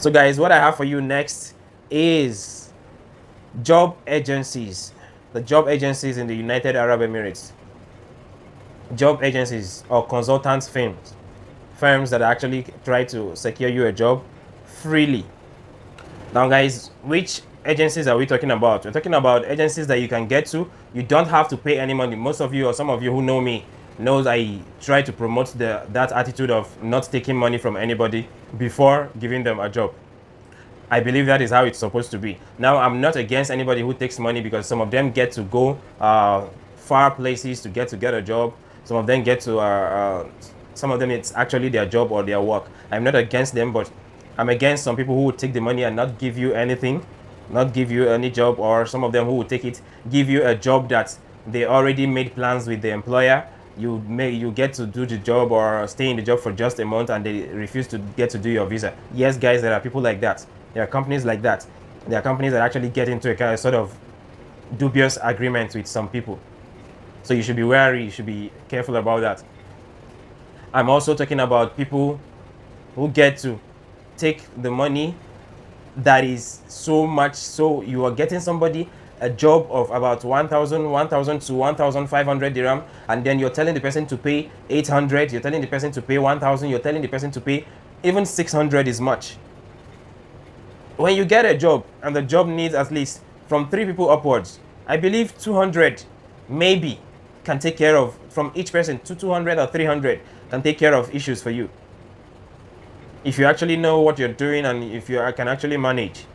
So guys, what I have for you next is job agencies. The job agencies in the United Arab Emirates. Job agencies or consultants firms that actually try to secure you a job freely. Now guys, which agencies are we talking about? We're talking about agencies that you can get to. You don't have to pay any money. Most of you, or some of you who know me, knows I try to promote that attitude of not taking money from anybody before giving them a job. I believe that is how it's supposed to be. Now, I'm not against anybody who takes money, because some of them get to go far places to get a job. Some of them get to, some of them it's actually their job or their work. I'm not against them, but I'm against some people who would take the money and not give you anything, not give you any job, or some of them who would take it, give you a job that they already made plans with the employer. You get to do the job or stay in the job for just a month, and they refuse to get to do your visa. Yes, guys, there are people like that. There are companies like that. There are companies that actually get into a kind of sort of dubious agreement with some people. So you should be wary, you should be careful about that. I'm also talking about people who get to take the money that is so much, so you are getting somebody a job of about 1,000 to 1,500 dirham, and then you're telling the person to pay 800, you're telling the person to pay 1,000, you're telling the person to pay even 600 is much. When you get a job and the job needs at least from 3 people upwards, I believe 200 maybe can take care of, from each person, 200 or 300 can take care of issues for you, if you actually know what you're doing and if you can actually manage.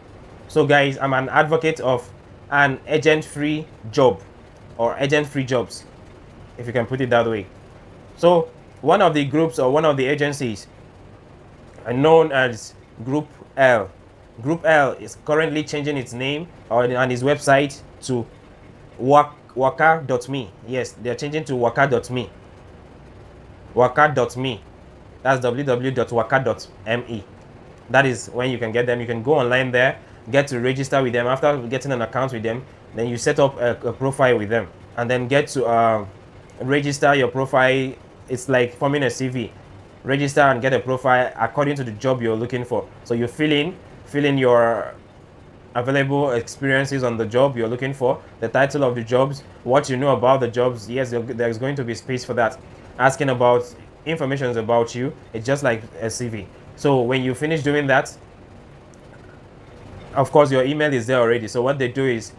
So guys, I'm an advocate of an agent-free job, or agent-free jobs, if you can put it that way. So one of the groups or one of the agencies are known as Group L. Group L is currently changing its name on its website to waka.me. Yes, they're changing to waka.me. Waka.me. That's www.waka.me. That is when you can get them. You can go online there, get to register with them. After getting an account with them, then you set up a profile with them, and then get to register your profile. It's like forming a CV. Register and get a profile according to the job you're looking for. So you fill in your available experiences on the job you're looking for, the title of the jobs, what you know about the jobs. Yes, there's going to be space for that. Asking about information about you. It's just like a CV. So when you finish doing that, of course your email is there already. So what they do is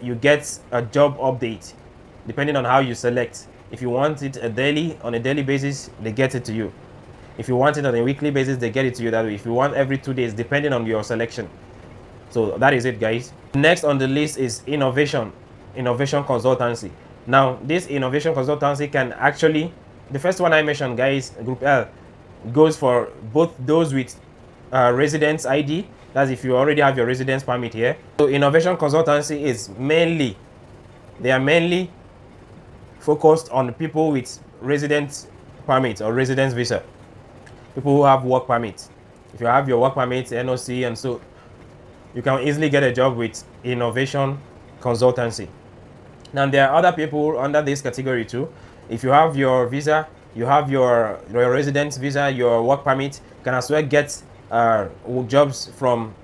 you get a job update depending on how you select. If you want it on a daily basis, they get it to you. If you want it on a weekly basis, they get it to you that way. If you want every 2 days, depending on your selection. So that is it, guys. Next on the list is innovation consultancy. Now this innovation consultancy can actually, the first one I mentioned, guys, Group L, goes for both those with residence ID. That's if you already have your residence permit here. So innovation consultancy is mainly focused on people with residence permit or residence visa. People who have work permits. If you have your work permit, NOC, and so you can easily get a job with innovation consultancy. Now there are other people under this category too. If you have your visa, you have your residence visa, your work permit, you can as well get jobs from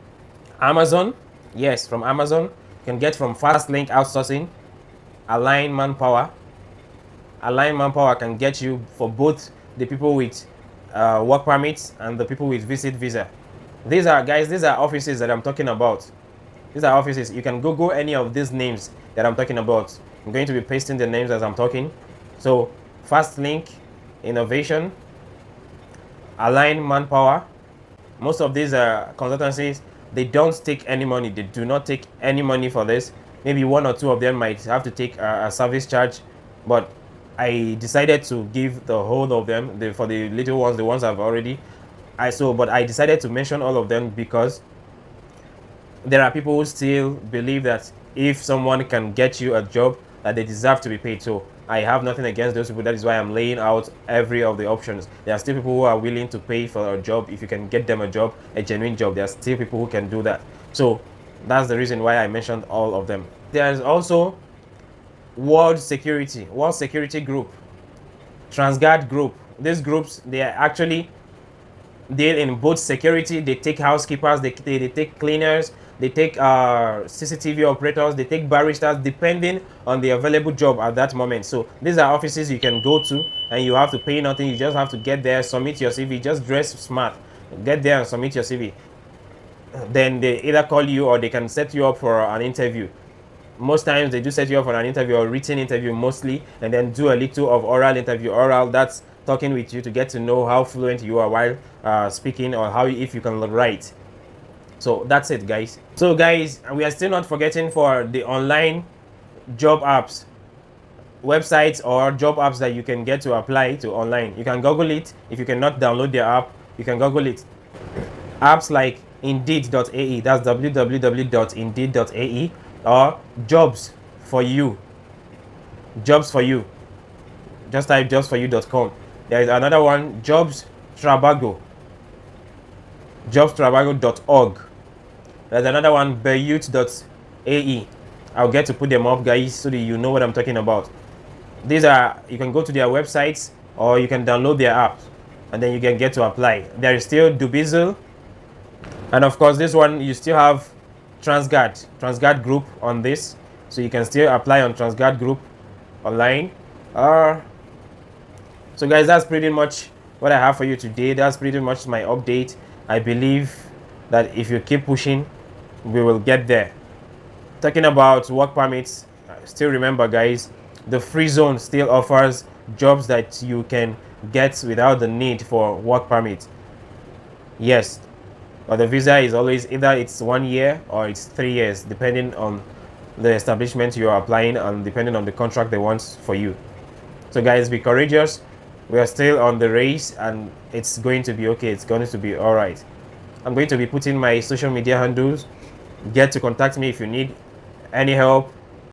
Amazon. Yes, from Amazon. You can get from Fast Link Outsourcing, Align Manpower. Align Manpower can get you for both the people with work permits and the people with visit visa. These are offices that I'm talking about. These are offices. You can Google any of these names that I'm talking about. I'm going to be pasting the names as I'm talking. So Fast Link, Innovation, Align Manpower. Most of these consultancies, they don't take any money. They do not take any money for this. Maybe 1 or 2 of them might have to take a service charge, but I decided to give the whole of them, for the little ones, the ones I've already. But I decided to mention all of them because there are people who still believe that if someone can get you a job, that they deserve to be paid. So I have nothing against those people. That is why I'm laying out every of the options. There are still people who are willing to pay for a job. If you can get them a job, a genuine job, there are still people who can do that. So that's the reason why I mentioned all of them. There is also World Security Group, Transguard Group. These groups, they are actually deal in both security. They take housekeepers, they take cleaners, they take CCTV operators, they take baristas, depending on the available job at that moment. So these are offices you can go to, and you have to pay nothing. You just have to get there, submit your CV, just dress smart, get there and submit your CV. Then they either call you or they can set you up for an interview. Most times they do set you up for an interview or written interview mostly, and then do a little of oral interview. Oral, that's talking with you to get to know how fluent you are while speaking, or how, if you can write. So that's it, guys. So guys, we are still not forgetting for the online job apps, websites or job apps that you can get to apply to online. You can Google it. If you cannot download the app, you can Google it. Apps like Indeed.ae, that's www.indeed.ae, or Jobs for You. Jobs for You. Just type jobsforyou.com. There is another one, Jobs Trabago. Jobstrabago.org. There's another one, Bayut.ae. I'll get to put them up, guys, so that you know what I'm talking about. These are, you can go to their websites or you can download their app, and then you can get to apply. There is still Dubizzle, and of course this one you still have Transguard Group on this, so you can still apply on Transguard Group online. So guys, that's pretty much what I have for you today. That's pretty much my update. I believe that if you keep pushing, we will get there. Talking about work permits, still remember, guys, the free zone still offers jobs that you can get without the need for work permit. Yes, but the visa is always either it's 1 year or it's 3 years, depending on the establishment you are applying and depending on the contract they want for you. So guys, be courageous. We are still on the race, and it's going to be okay. It's going to be all right. I'm going to be putting my social media handles. Get to contact me if you need any help,